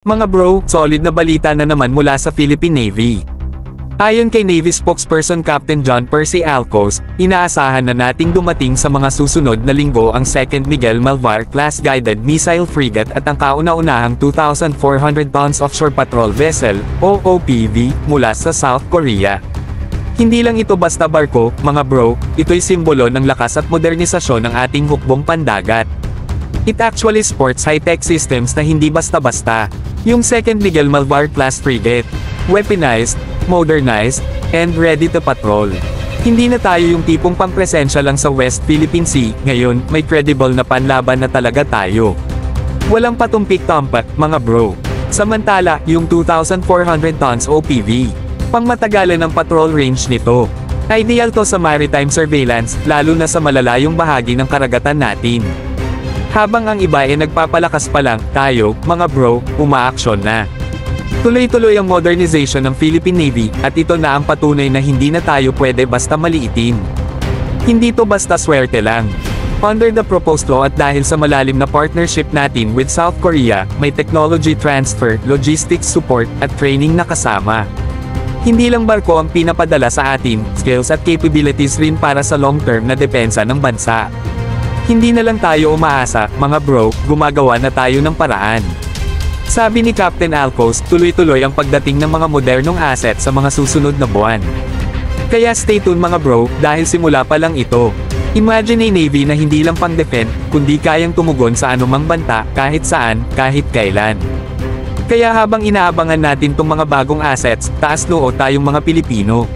Mga bro, solid na balita na naman mula sa Philippine Navy. Ayon kay Navy spokesperson Captain John Percy Alcos, inaasahan na nating dumating sa mga susunod na linggo ang 2nd Miguel Malvar-class guided missile frigate at ang kauna-unahang 2,400 tons offshore patrol vessel, OOPV, mula sa South Korea. Hindi lang ito basta barko, mga bro, ito'y simbolo ng lakas at modernisasyon ng ating hukbong pandagat. It actually sports high-tech systems na hindi basta-basta. Yung 2nd Miguel Malvar-class frigate, weaponized, modernized, and ready to patrol. Hindi na tayo yung tipong pangpresensya lang sa West Philippine Sea, ngayon, may credible na panlaban na talaga tayo. Walang patumpik-tampak, mga bro. Samantala, yung 2,400 tons OPV, pangmatagalan ng patrol range nito. Ideal to sa maritime surveillance, lalo na sa malalayong bahagi ng karagatan natin. Habang ang iba ay nagpapalakas pa lang, tayo, mga bro, umaaksyon na. Tuloy-tuloy ang modernization ng Philippine Navy, at ito na ang patunay na hindi na tayo pwede basta maliitin. Hindi to basta swerte lang. Under the proposed law at dahil sa malalim na partnership natin with South Korea, may technology transfer, logistics support, at training na kasama. Hindi lang barko ang pinapadala sa atin, skills at capabilities rin para sa long-term na depensa ng bansa. Hindi na lang tayo umaasa, mga bro, gumagawa na tayo ng paraan. Sabi ni Captain Alcos, tuloy-tuloy ang pagdating ng mga modernong asset sa mga susunod na buwan. Kaya stay tuned mga bro, dahil simula pa lang ito. Imagine a Navy na hindi lang pang-defend, kundi kayang tumugon sa anumang banta, kahit saan, kahit kailan. Kaya habang inaabangan natin tong mga bagong assets, taas noo tayong mga Pilipino.